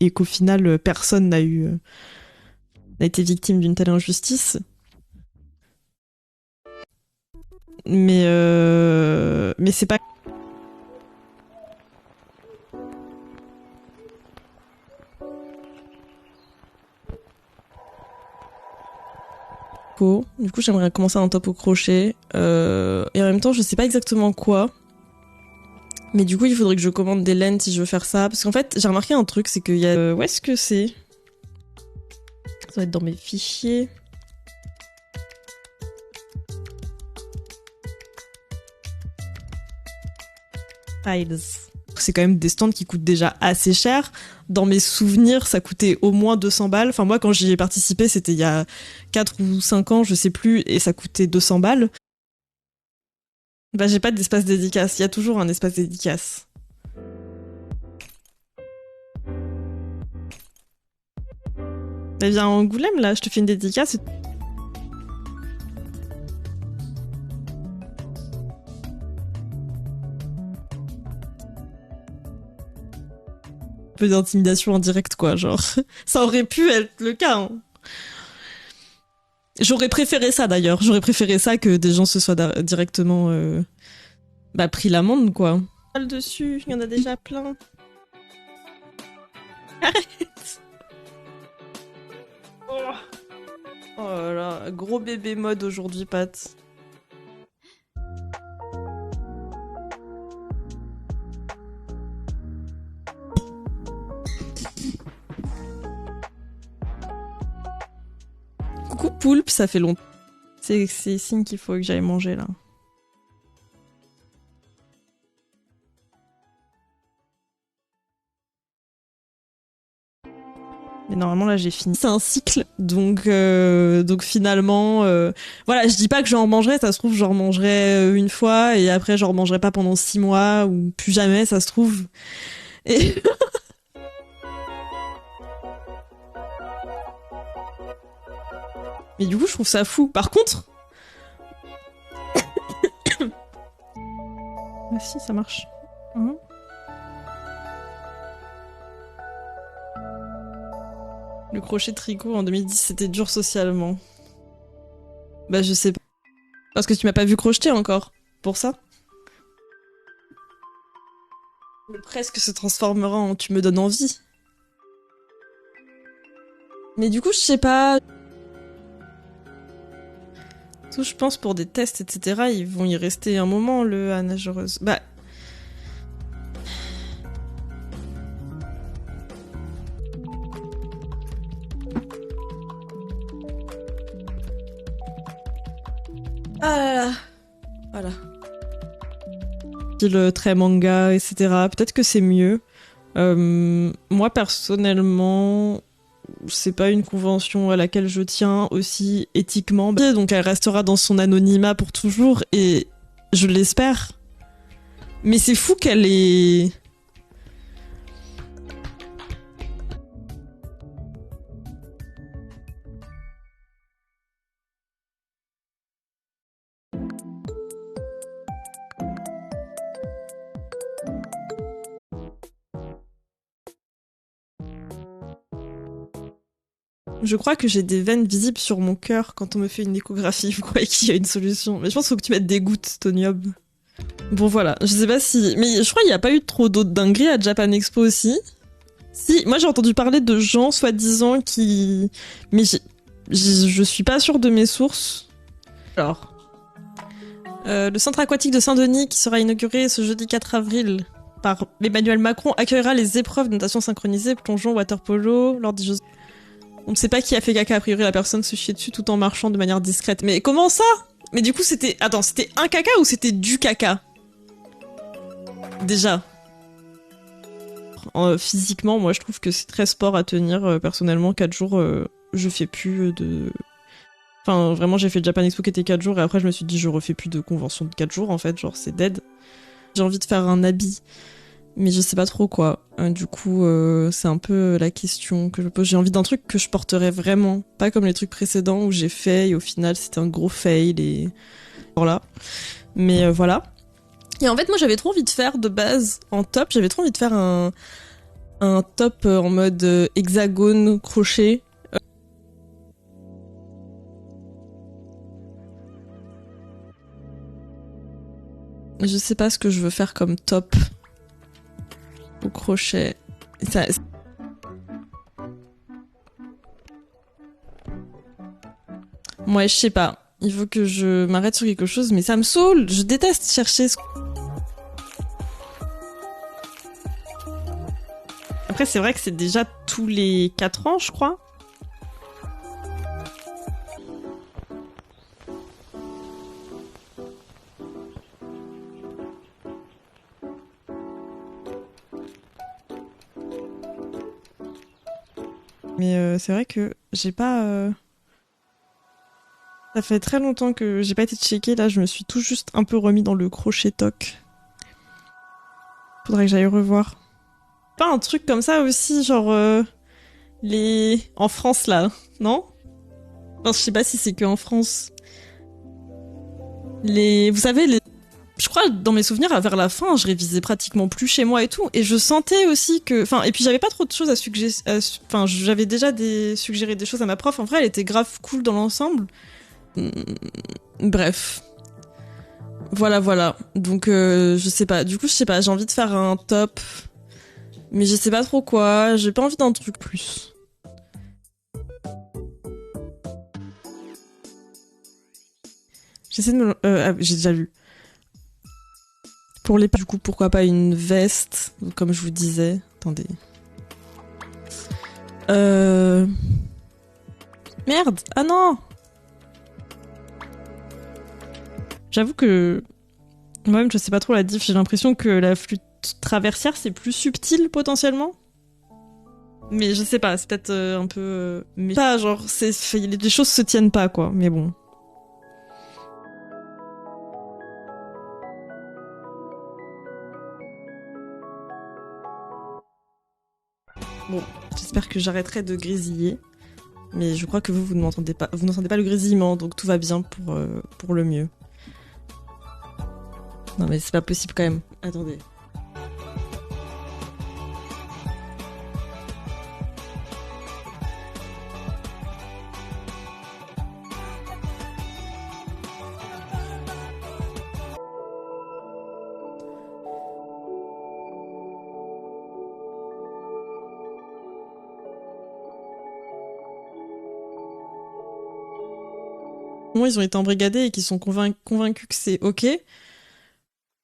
et qu'au final personne n'a été victime d'une telle injustice. Mais c'est pas co. Du coup, j'aimerais commencer un top au crochet. Et en même temps, je sais pas exactement quoi. Mais du coup, il faudrait que je commande des laines si je veux faire ça. Parce qu'en fait, j'ai remarqué un truc, c'est qu'il y a... où est-ce que c'est? Ça doit être dans mes fichiers. Files. C'est quand même des stands qui coûtent déjà assez cher. Dans mes souvenirs, ça coûtait au moins 200 balles. Enfin, moi, quand j'y ai participé, c'était il y a 4 ou 5 ans, je sais plus, et ça coûtait 200 balles. Bah, j'ai pas d'espace dédicace. Il y a toujours un espace dédicace. Bah, viens à Angoulême, là, je te fais une dédicace. Un peu d'intimidation en direct, quoi, genre. Ça aurait pu être le cas, hein. J'aurais préféré ça, d'ailleurs. J'aurais préféré ça que des gens se soient directement pris l'amende, quoi. Dessus, il y en a déjà plein. Arrête. Oh là là, gros bébé mode aujourd'hui, Pat. Coucou Poulpe, ça fait longtemps. C'est signe qu'il faut que j'aille manger, là. Mais normalement là j'ai fini. C'est un cycle, donc finalement, voilà, je dis pas que j'en mangerai, ça se trouve j'en mangerai une fois et après j'en mangerai pas pendant 6 mois ou plus jamais, ça se trouve. Et mais du coup je trouve ça fou. Par contre, ah si ça marche. Le crochet de tricot en 2010, c'était dur socialement. Bah je sais pas. Parce que tu m'as pas vu crocheter encore. Pour ça. Le presque se transformera en tu me donnes envie. Mais du coup, je sais pas. Tout, je pense pour des tests, etc., ils vont y rester un moment, le à nageuse. Bah. Ah là là. Voilà. Le trait manga, etc. Peut-être que c'est mieux. Moi, personnellement, c'est pas une convention à laquelle je tiens aussi éthiquement. Donc elle restera dans son anonymat pour toujours, et je l'espère. Mais c'est fou qu'elle ait... Je crois que j'ai des veines visibles sur mon cœur quand on me fait une échographie. Vous croyez qu'il y a une solution? Mais je pense qu'il faut que tu mettes des gouttes, Tonium. Bon voilà, je sais pas si... Mais je crois qu'il n'y a pas eu trop d'autres dingueries à Japan Expo aussi. Si, moi j'ai entendu parler de gens soi-disant qui... Mais je suis pas sûre de mes sources. Alors... le centre aquatique de Saint-Denis qui sera inauguré ce jeudi 4 avril par Emmanuel Macron accueillera les épreuves de natation synchronisée, plongeon, water-polo, lors des Jeux... On ne sait pas qui a fait caca, a priori la personne se chiait dessus tout en marchant de manière discrète. Mais comment ça? Mais du coup c'était... Attends, c'était un caca ou c'était du caca? Déjà. Physiquement, moi je trouve que c'est très sport à tenir. Personnellement, 4 jours, je fais plus de... Enfin, vraiment, j'ai fait le Japan Expo qui était 4 jours et après je me suis dit je refais plus de convention de 4 jours en fait, genre c'est dead. J'ai envie de faire un habit, mais je sais pas trop quoi. Du coup, c'est un peu la question que je pose. J'ai envie d'un truc que je porterais vraiment, pas comme les trucs précédents où j'ai fait et au final c'était un gros fail et voilà. Mais voilà. Et en fait, moi j'avais trop envie de faire de base en top, j'avais trop envie de faire un top en mode hexagone crochet. Je sais pas ce que je veux faire comme top au crochet. Ça... Ouais, je sais pas. Il faut que je m'arrête sur quelque chose, mais ça me saoule. Je déteste chercher ce... Après, c'est vrai que c'est déjà tous les 4 ans, je crois. Mais c'est vrai que j'ai pas... Ça fait très longtemps que j'ai pas été checker. Là, je me suis tout juste un peu remis dans le crochet toc. Faudrait que j'aille revoir. Pas un truc comme ça aussi, genre... les... En France, là, non? Enfin, je sais pas si c'est que en France. Les... Vous savez, les... Je crois, dans mes souvenirs, vers la fin, je révisais pratiquement plus chez moi et tout. Et je sentais aussi que... Enfin, et puis j'avais pas trop de choses à suggérer... Enfin, j'avais déjà suggéré des choses à ma prof. En vrai, elle était grave cool dans l'ensemble. Bref. Voilà, voilà. Donc, je sais pas. Du coup, je sais pas. J'ai envie de faire un top. Mais je sais pas trop quoi. J'ai pas envie d'un truc plus. J'essaie de me... j'ai déjà lu. Pour les... Du coup, pourquoi pas une veste, comme je vous disais. Attendez. Merde. Ah non. J'avoue que... Moi-même, je sais pas trop la diff. J'ai l'impression que la flûte traversière, c'est plus subtil, potentiellement. Mais je sais pas, c'est peut-être un peu... mais pas, genre, les choses se tiennent pas, quoi. Mais bon. Bon, j'espère que j'arrêterai de grésiller. Mais je crois que vous n'entendez pas, vous n'entendez pas le grésillement, donc tout va bien pour le mieux. Non mais c'est pas possible quand même. Attendez. Moi, ils ont été embrigadés et qu'ils sont convaincus que c'est ok.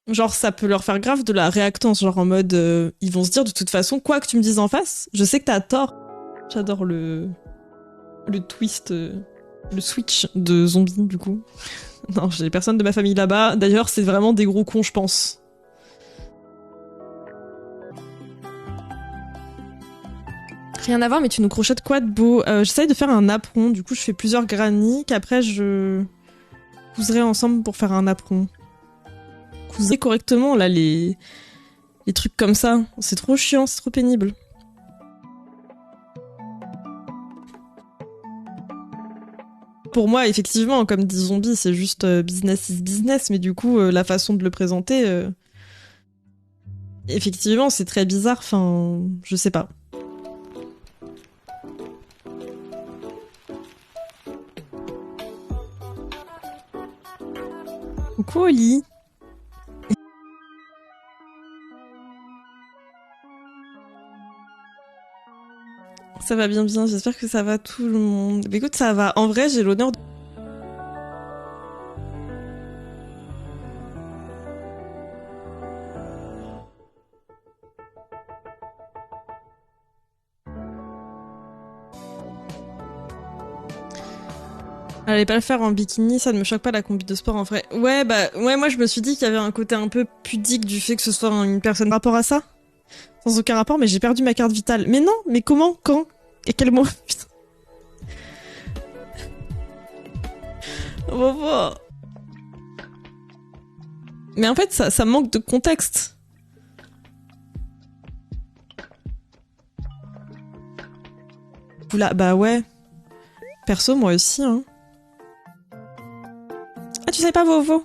Genre, ça peut leur faire grave de la réactance, genre en mode, ils vont se dire de toute façon, quoi que tu me dises en face, je sais que t'as tort. J'adore le twist, le switch de zombie du coup. Non, j'ai personne de ma famille là-bas. D'ailleurs, c'est vraiment des gros cons, je pense. Rien à voir, mais tu nous crochettes quoi de beau? J'essaye de faire un apron, du coup je fais plusieurs granny qu'après je couserai ensemble pour faire un apron. Couser correctement là les trucs comme ça, c'est trop chiant, c'est trop pénible. Pour moi, effectivement, comme dit Zombie, c'est juste business is business, mais du coup, la façon de le présenter, effectivement, c'est très bizarre, enfin, je sais pas. Coucou Oli. Ça va bien bien, j'espère que ça va tout le monde. Mais écoute, ça va. En vrai, j'ai l'honneur de... Allez pas le faire en bikini, ça ne me choque pas la combi de sport en vrai. Ouais, bah, ouais, moi je me suis dit qu'il y avait un côté un peu pudique du fait que ce soit une personne par rapport à ça. Sans aucun rapport, mais j'ai perdu ma carte vitale. Mais non, mais comment? Quand? Et quel mois? Putain. On va voir. Mais en fait, ça manque de contexte. Oula, bah ouais. Perso, moi aussi, hein. Ah, tu savais pas Vovo?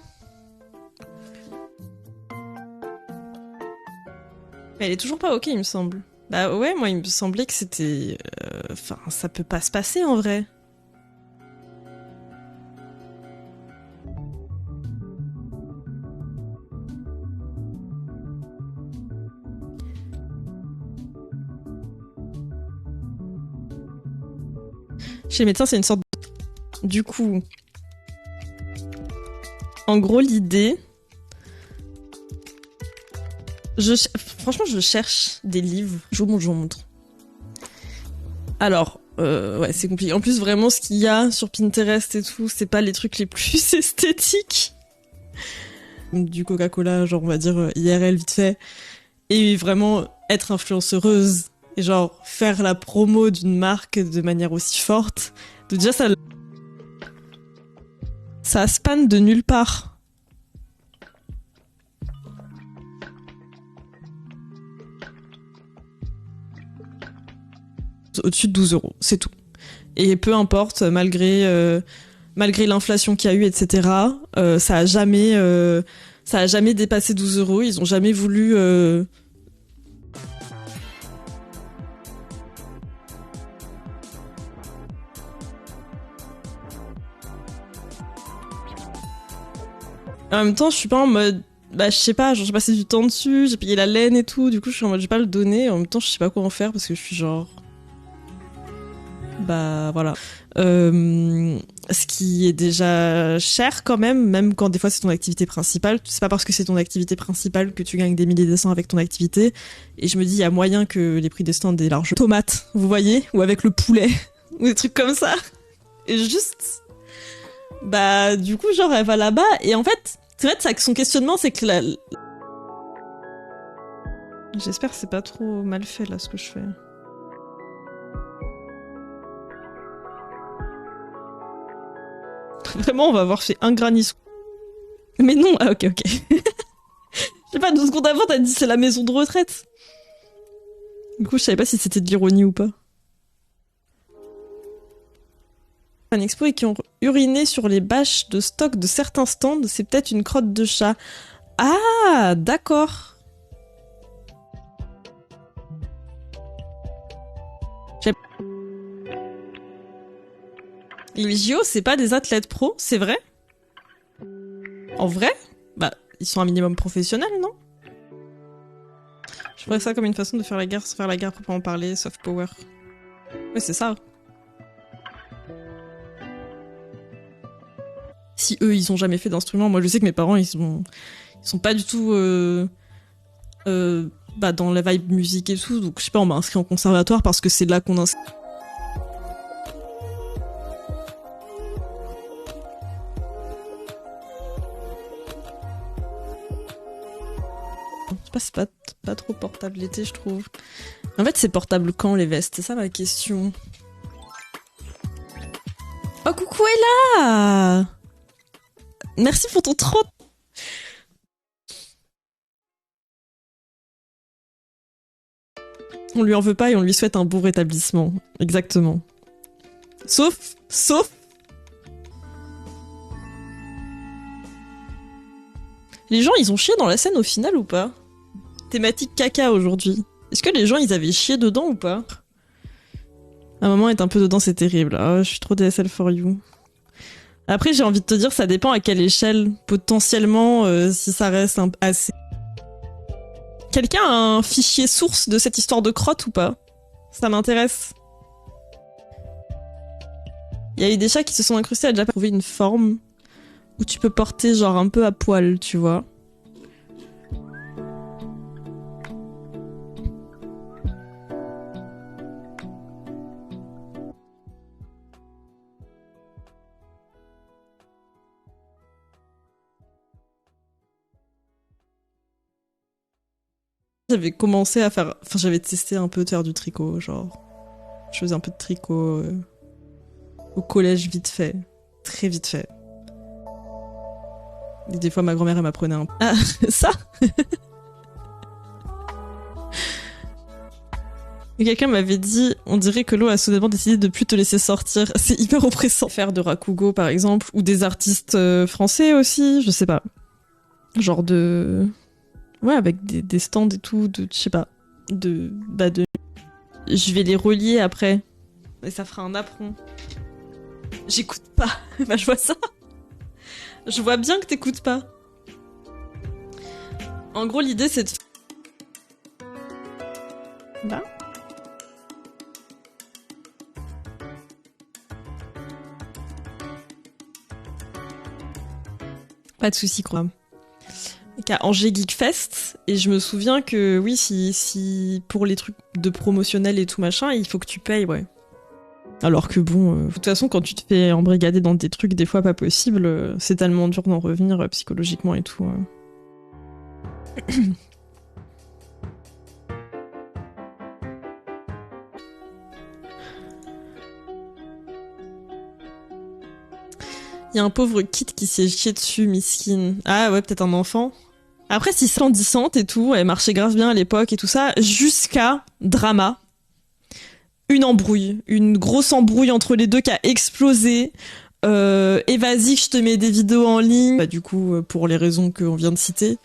Mais elle est toujours pas ok, il me semble. Bah ouais, moi il me semblait que c'était... Enfin, ça peut pas se passer en vrai. Chez les médecins, c'est une sorte de... Du coup... En gros, l'idée... Franchement, je cherche des livres. Je vous montre. Alors, ouais, c'est compliqué. En plus, vraiment, ce qu'il y a sur Pinterest et tout, c'est pas les trucs les plus esthétiques. Du Coca-Cola, genre, on va dire IRL vite fait. Et vraiment être influenceuse. Et genre, faire la promo d'une marque de manière aussi forte. Donc déjà, ça span de nulle part. Au-dessus de 12 euros, c'est tout. Et peu importe, malgré l'inflation qu'il y a eu, etc., ça a jamais dépassé 12 euros. Ils ont jamais voulu... En même temps, je suis pas en mode... Bah, je sais pas, genre, j'ai passé du temps dessus, j'ai payé la laine et tout, du coup, je suis en mode, je vais pas le donner. En même temps, je sais pas quoi en faire parce que je suis genre... Bah, voilà. Ce qui est déjà cher quand même quand des fois c'est ton activité principale. C'est pas parce que c'est ton activité principale que tu gagnes des milliers de cents avec ton activité. Et je me dis, il y a moyen que les prix des stands aient large. Tomates, vous voyez? Ou avec le poulet. Ou des trucs comme ça. Et juste... Bah, du coup, genre, elle va là-bas. Et en fait, c'est vrai que son questionnement, c'est que J'espère que c'est pas trop mal fait, là, ce que je fais. Vraiment, on va avoir fait un granny. Mais non, ah ok. Je sais pas, 12 secondes avant, t'as dit c'est la maison de retraite. Du coup, je savais pas si c'était de l'ironie ou pas. Un expo et qui ont uriné sur les bâches de stock de certains stands, c'est peut-être une crotte de chat. Ah, d'accord. Les JO, c'est pas des athlètes pro, c'est vrai? En vrai? Bah, ils sont un minimum professionnels, non? Je ferais ça comme une façon de faire la guerre, sans faire la guerre proprement parler, soft power. Ouais, c'est ça. Si eux, ils ont jamais fait d'instrument, moi je sais que mes parents, ils sont pas du tout bah, dans la vibe musique et tout, donc je sais pas, on m'a inscrit en conservatoire parce que c'est là qu'on inscrit. Je sais pas, c'est pas trop portable l'été, je trouve. En fait, c'est portable quand, les vestes? C'est ça ma question. Oh, coucou Ella! Merci pour ton 30. On lui en veut pas et on lui souhaite un bon rétablissement. Exactement. Sauf... Les gens, ils ont chié dans la scène au final ou pas? Thématique caca aujourd'hui. Est-ce que les gens, ils avaient chié dedans ou pas? Un moment est un peu dedans, c'est terrible. Oh, je suis trop DSL for you. Après, j'ai envie de te dire, ça dépend à quelle échelle. Potentiellement, si ça reste assez... Quelqu'un a un fichier source de cette histoire de crotte ou pas? Ça m'intéresse. Il y a eu des chats qui se sont incrustés à déjà trouver une forme où tu peux porter genre un peu à poil, tu vois. J'avais commencé à faire... Enfin, j'avais testé un peu de faire du tricot, genre... Je faisais un peu de tricot au collège vite fait. Très vite fait. Et des fois, ma grand-mère, elle m'apprenait un... Ah, ça. Et quelqu'un m'avait dit, on dirait que l'eau a soudainement décidé de plus te laisser sortir. C'est hyper oppressant. Faire de Rakugo, par exemple, ou des artistes français aussi, je sais pas. Genre de... Ouais, avec des stands et tout, de... Je sais pas. De je vais les relier après. Et ça fera un apron. J'écoute pas. Bah, je vois ça. Je vois bien que t'écoutes pas. En gros, l'idée, c'est de... Là. Pas de soucis, quoi. Qu'à Angers Geek Fest, et je me souviens que, oui, si pour les trucs de promotionnel et tout machin, il faut que tu payes, ouais. Alors que bon, de toute façon, quand tu te fais embrigader dans des trucs des fois pas possibles, c'est tellement dur d'en revenir psychologiquement et tout. Il y a un pauvre Kid qui s'est chié dessus, miskin. Ah ouais, peut-être un enfant. Après, si c'est grandissante et tout, elle marchait grave bien à l'époque et tout ça, jusqu'à drama. Une embrouille, une grosse embrouille entre les deux qui a explosé. Et vas-y, je te mets des vidéos en ligne. Bah, du coup, pour les raisons qu'on vient de citer.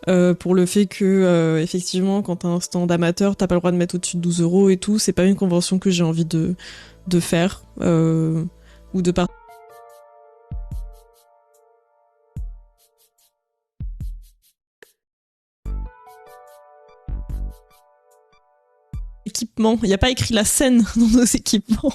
Pour le fait que, effectivement, quand t'as un stand amateur, t'as pas le droit de mettre au-dessus de 12 € et tout. C'est pas une convention que j'ai envie de faire. Ou de partir. Équipements. Il n'y a pas écrit la scène dans nos équipements.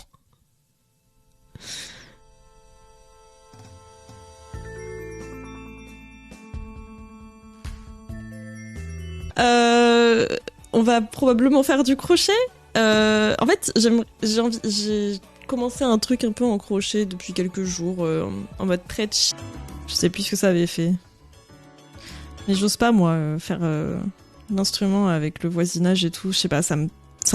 On va probablement faire du crochet. En fait, j'ai commencé un truc un peu en crochet depuis quelques jours, en mode prêche. Je sais plus ce que ça avait fait. Mais j'ose pas, moi, faire l'instrument avec le voisinage et tout. Je sais pas, ça me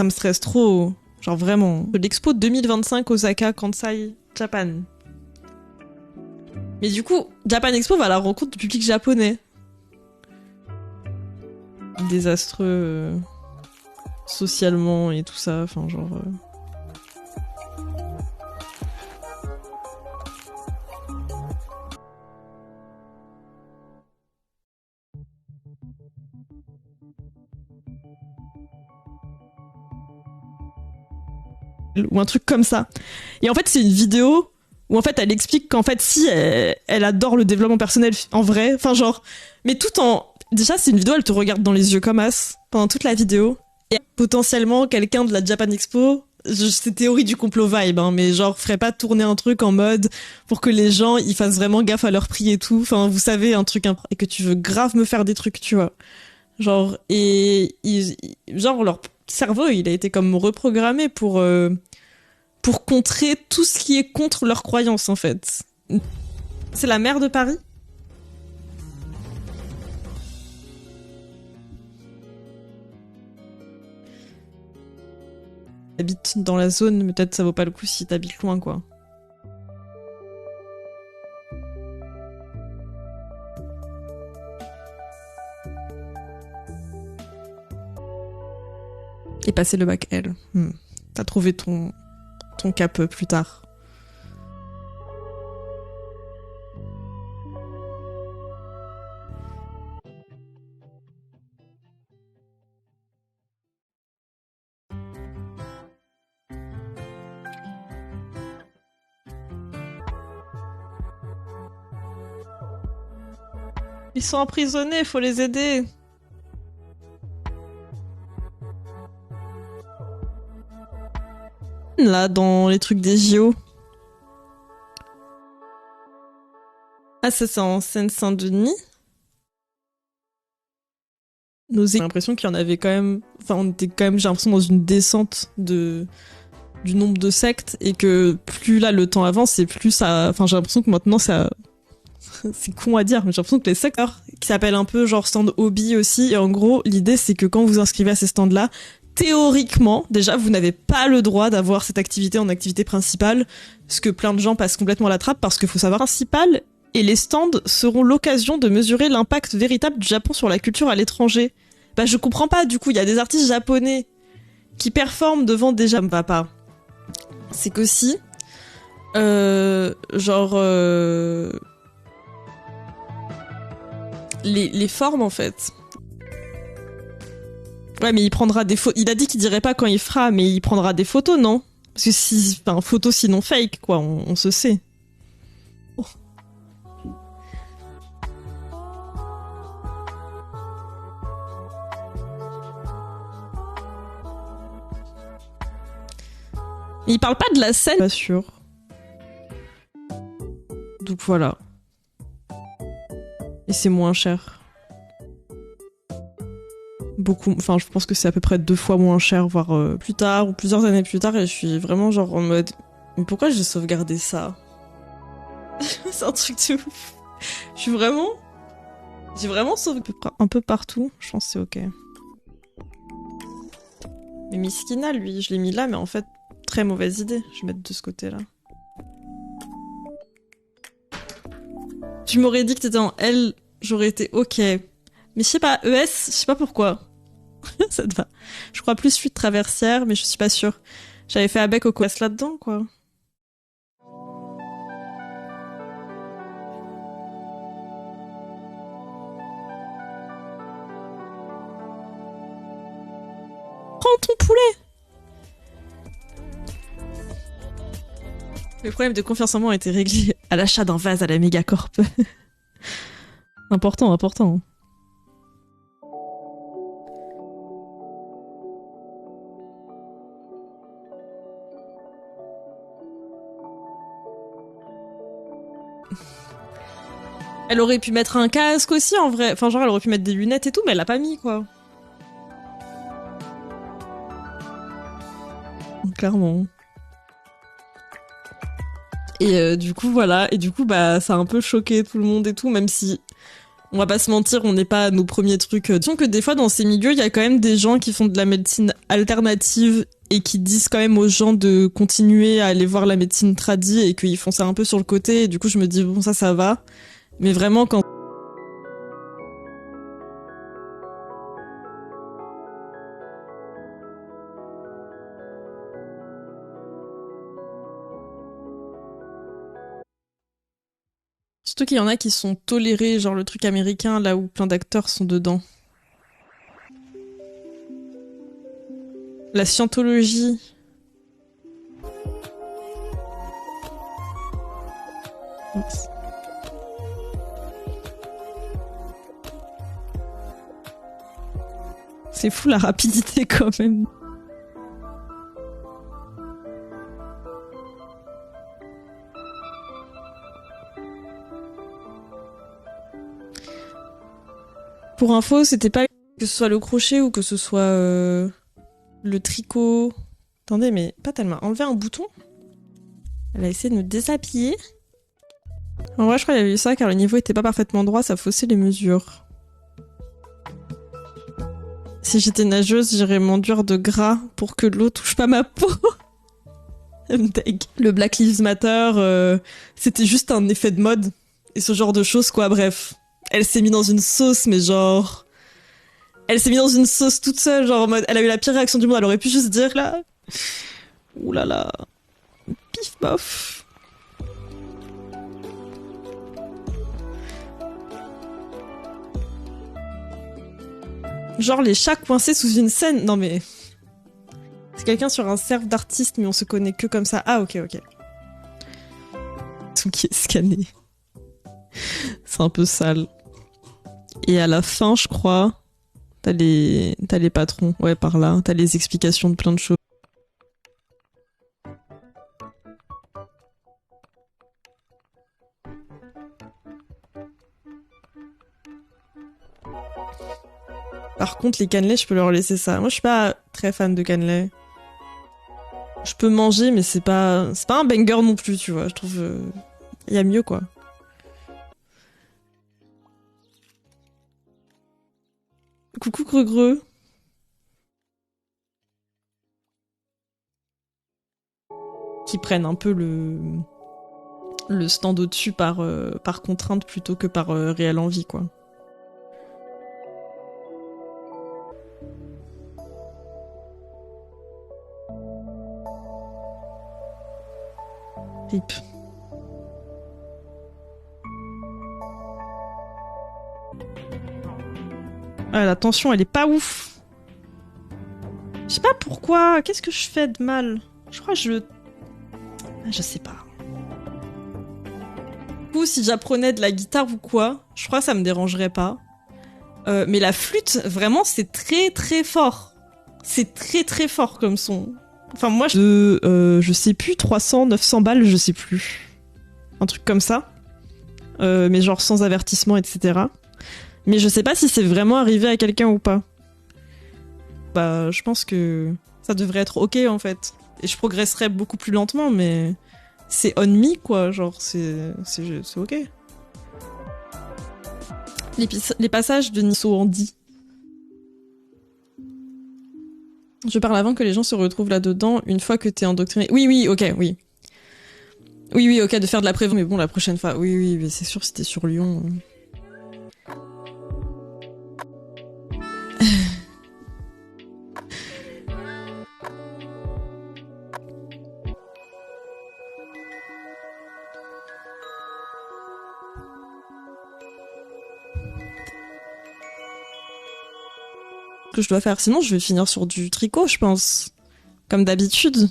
stresse trop. Genre vraiment. L'expo 2025 Osaka Kansai Japan. Mais du coup, Japan Expo va à la rencontre du public japonais. Désastreux socialement et tout ça, enfin genre... Ou un truc comme ça. Et en fait, c'est une vidéo où en fait, elle explique qu'en fait, si elle adore le développement personnel en vrai, enfin genre... Mais tout en... Déjà, c'est une vidéo, elle te regarde dans les yeux comme as pendant toute la vidéo. Et potentiellement, quelqu'un de la Japan Expo, c'est théorie du complot vibe, hein, mais genre, ferait pas tourner un truc en mode pour que les gens, ils fassent vraiment gaffe à leur prix et tout. Enfin, vous savez, un truc, et que tu veux grave me faire des trucs, tu vois. Genre, genre, leur cerveau, il a été comme reprogrammé pour contrer tout ce qui est contre leurs croyances, en fait. C'est la maire de Paris? T'habites dans la zone, mais peut-être ça vaut pas le coup si t'habites loin, quoi. Et passer le bac L. T'as trouvé ton cap plus tard. Ils sont emprisonnés, faut les aider. Là, dans les trucs des JO. Ah, ça, c'est en Seine-Saint-Denis. J'ai l'impression qu'il y en avait quand même... Enfin, on était quand même, j'ai l'impression, dans une descente du nombre de sectes, et que plus là, le temps avance, et plus ça... Enfin, j'ai l'impression que maintenant, ça... C'est con à dire, mais j'ai l'impression que les secteurs, qui s'appellent un peu genre stand hobby aussi, et en gros, l'idée, c'est que quand vous inscrivez à ces stands-là, théoriquement, déjà, vous n'avez pas le droit d'avoir cette activité en activité principale, ce que plein de gens passent complètement à la trappe, parce qu'il faut savoir, principal, et les stands seront l'occasion de mesurer l'impact véritable du Japon sur la culture à l'étranger. Bah, je comprends pas, du coup, il y a des artistes japonais qui performent devant des Japonais. Ça me va pas. C'est qu'aussi, les formes, en fait. Ouais, mais il prendra des photos. Il a dit qu'il dirait pas quand il fera, mais il prendra des photos, non? Parce que si, enfin, photos sinon fake, quoi, on se sait. Oh. Il parle pas de la scène, pas sûr. Donc voilà. Et c'est moins cher. Beaucoup, enfin je pense que c'est à peu près 2 fois moins cher, voire plus tard ou plusieurs années plus tard, et je suis vraiment genre en mode mais pourquoi j'ai sauvegardé ça? C'est un truc de ouf. J'ai vraiment sauvegardé un peu partout, je pense que c'est ok. Mais Miskina, lui, je l'ai mis là, mais en fait, très mauvaise idée, je vais mettre de ce côté-là. Tu m'aurais dit que t'étais en L, j'aurais été ok. Mais je sais pas, ES, je sais pas pourquoi. Ça te va. Je crois plus fuite traversière, mais je suis pas sûre. J'avais fait Abec au Quest là-dedans, quoi. Prends ton poulet! Le problème de confiance en moi a été réglé à l'achat d'un vase à la Megacorp. Important, important. Elle aurait pu mettre un casque aussi, en vrai. Enfin, genre, elle aurait pu mettre des lunettes et tout, mais elle l'a pas mis, quoi. Clairement. Et du coup, voilà. Et du coup, bah, ça a un peu choqué tout le monde et tout, même si, on va pas se mentir, on n'est pas à nos premiers trucs. Disons que des fois, dans ces milieux, il y a quand même des gens qui font de la médecine alternative et qui disent quand même aux gens de continuer à aller voir la médecine tradie et qu'ils font ça un peu sur le côté. Et du coup, je me dis, bon, ça va. Mais vraiment, quand surtout qu'il y en a qui sont tolérés, genre le truc américain, là où plein d'acteurs sont dedans. La scientologie. Oups. C'est fou la rapidité quand même. Pour info, c'était pas que ce soit le crochet ou que ce soit le tricot. Attendez, mais Pat, elle m'a enlevé un bouton. Elle a essayé de me déshabiller. En vrai, je crois qu'il y avait eu ça car le niveau était pas parfaitement droit, ça faussait les mesures. Si j'étais nageuse, j'irais m'enduire de gras pour que l'eau touche pas ma peau. Le Black Lives Matter, c'était juste un effet de mode. Et ce genre de choses, quoi, bref. Elle s'est mise dans une sauce, mais genre... Elle s'est mise dans une sauce toute seule, genre en mode... Elle a eu la pire réaction du monde, elle aurait pu juste dire, là... Ouh là là... Pif bof... Genre les chats coincés sous une scène... Non mais... C'est quelqu'un sur un serve d'artiste, mais on se connaît que comme ça. Ah ok, ok. Tout qui est scanné. C'est un peu sale. Et à la fin, je crois... T'as les patrons, ouais, par là. T'as les explications de plein de choses. Par contre, les cannelés, je peux leur laisser ça. Moi, je suis pas très fan de cannelés. Je peux manger, mais c'est pas un banger non plus, tu vois. Je trouve, y a mieux, quoi. Coucou Greux-Greux. Qui prennent un peu le stand au-dessus par contrainte plutôt que par réelle envie, quoi. Rip. Ah, la tension, elle est pas ouf. pourquoi? Qu'est-ce que je fais de mal? Je crois que je sais pas. Du coup, si j'apprenais de la guitare ou quoi, je crois que ça me dérangerait pas. Mais la flûte, vraiment, c'est très très fort. C'est très très fort comme son. Enfin, moi, je sais plus, 300, 900 balles, je sais plus. Un truc comme ça. Mais genre sans avertissement, etc. Mais je sais pas si c'est vraiment arrivé à quelqu'un ou pas. Bah, je pense que ça devrait être ok en fait. Et je progresserais beaucoup plus lentement, mais c'est on me quoi, genre c'est ok. Les passages de Nisso Andy. Je parle avant que les gens se retrouvent là-dedans une fois que t'es endoctriné. Oui, ok, oui. Oui, ok, de faire de la prévention, mais bon, la prochaine fois. Oui, mais c'est sûr, si t'es sur Lyon. Que je dois faire. Sinon, je vais finir sur du tricot, je pense. Comme d'habitude.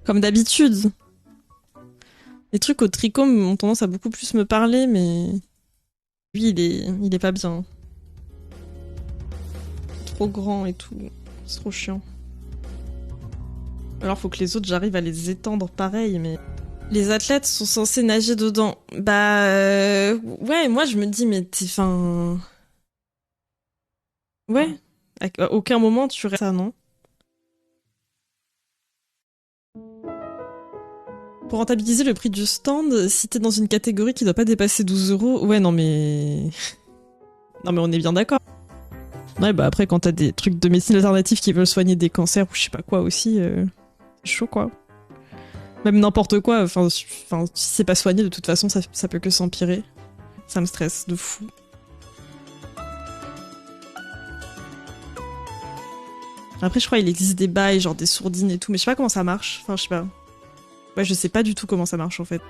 Comme d'habitude. Les trucs au tricot ont tendance à beaucoup plus me parler, mais... Lui, il est pas bien. Trop grand et tout. C'est trop chiant. Alors, faut que les autres, j'arrive à les étendre pareil, mais... Les athlètes sont censés nager dedans. Bah... Ouais, moi, je me dis, mais t'es... Enfin... Ouais. À aucun moment, tu restes ça, non? Pour rentabiliser le prix du stand, si t'es dans une catégorie qui doit pas dépasser 12 euros, ouais, non mais... Non mais on est bien d'accord. Ouais, bah après, quand t'as des trucs de médecine alternative qui veulent soigner des cancers ou je sais pas quoi aussi, c'est chaud quoi. Même n'importe quoi, enfin, si c'est pas soigné, de toute façon, ça peut que s'empirer. Ça me stresse de fou. Après, je crois qu'il existe des bails, genre des sourdines et tout, mais je sais pas comment ça marche. Enfin, je sais pas. Ouais, je sais pas du tout comment ça marche en fait.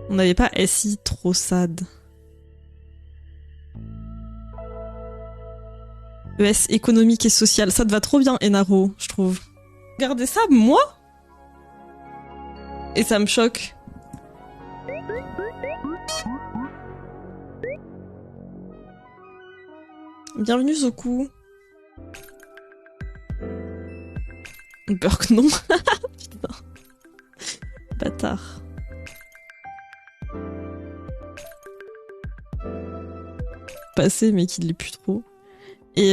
On n'avait pas SI trop sad. ES économique et social, ça te va trop bien, Enaro, je trouve. Regardez ça, moi? Et ça me choque. Bienvenue, Zoku. Burk, non. Putain. Bâtard. Passé, mais qu'il l'est plus trop. Et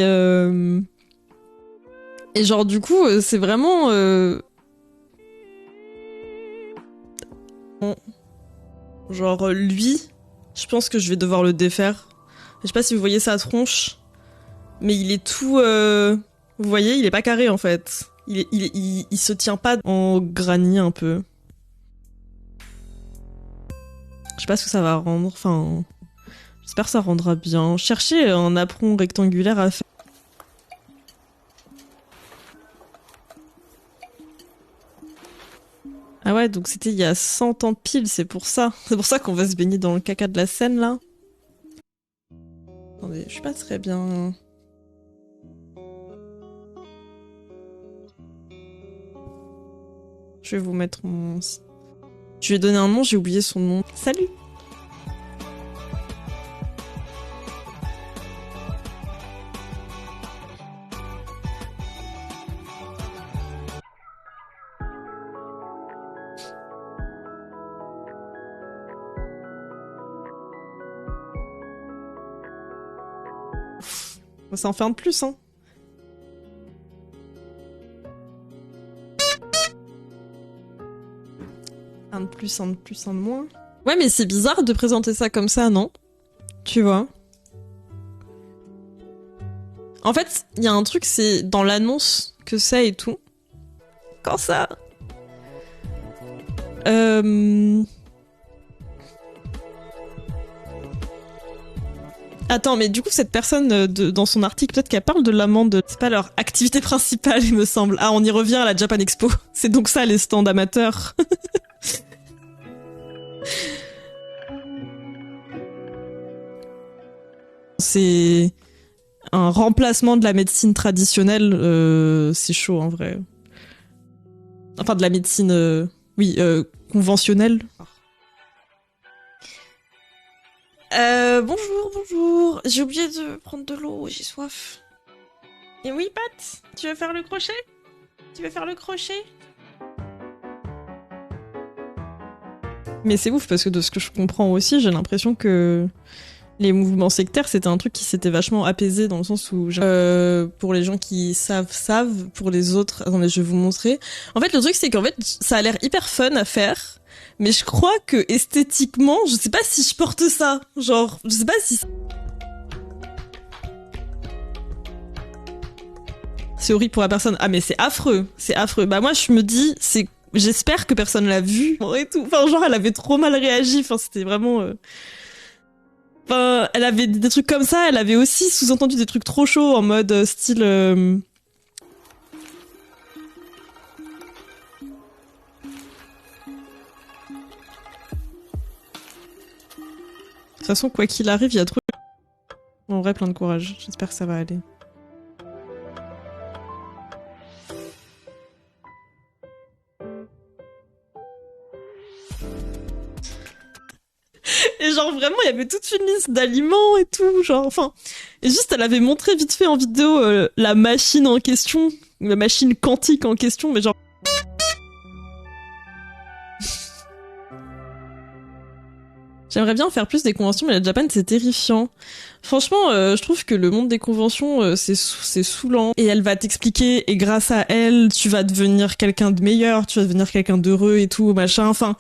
genre, du coup, c'est vraiment... Genre, lui, je pense que je vais devoir le défaire. Je sais pas si vous voyez sa tronche, mais il est tout... Vous voyez, il est pas carré, en fait. Il se tient pas en granit, un peu. Je sais pas ce que ça va rendre, enfin... J'espère que ça rendra bien. Cherchez un apron rectangulaire à faire. Ah ouais, donc c'était il y a 100 ans pile, c'est pour ça. C'est pour ça qu'on va se baigner dans le caca de la Seine, là. Attendez, je suis pas très bien... Je vais vous mettre mon... Je lui ai donné un nom, j'ai oublié son nom. Salut! Ça en fait un de plus, hein. Un de plus, un de plus, un de moins. Ouais, mais c'est bizarre de présenter ça comme ça, non? Tu vois? En fait, il y a un truc, c'est dans l'annonce que c'est et tout. Quand ça... Attends, mais du coup, cette personne, dans son article, peut-être qu'elle parle de l'amende. C'est pas leur activité principale, il me semble. Ah, on y revient à la Japan Expo. C'est donc ça, les stands amateurs. C'est un remplacement de la médecine traditionnelle. C'est chaud, en vrai. Enfin, de la médecine, oui, conventionnelle. Bonjour. J'ai oublié de prendre de l'eau, j'ai soif. Et oui, Pat, tu veux faire le crochet? Mais c'est ouf, parce que de ce que je comprends aussi, j'ai l'impression que les mouvements sectaires, c'était un truc qui s'était vachement apaisé, dans le sens où... pour les gens qui savent, pour les autres... Attendez, je vais vous montrer. En fait, le truc, c'est qu'en fait, ça a l'air hyper fun à faire, mais je crois que esthétiquement, je sais pas si je porte ça. Genre, je sais pas si... C'est horrible pour la personne. Ah, mais c'est affreux. Bah moi, je me dis, j'espère que personne l'a vu et tout. Enfin, genre, elle avait trop mal réagi. Enfin, c'était vraiment... Enfin, elle avait des trucs comme ça. Elle avait aussi sous-entendu des trucs trop chauds en mode style... De toute façon, quoi qu'il arrive, il y a trop... En vrai, plein de courage. J'espère que ça va aller. Et genre vraiment, il y avait toute une liste d'aliments et tout, genre, enfin... Et juste, elle avait montré vite fait en vidéo la machine en question, la machine quantique en question, mais genre... J'aimerais bien en faire plus des conventions, mais la Japan, c'est terrifiant. Franchement, je trouve que le monde des conventions, c'est saoulant. Et elle va t'expliquer, et grâce à elle, tu vas devenir quelqu'un de meilleur, tu vas devenir quelqu'un d'heureux et tout, machin, enfin...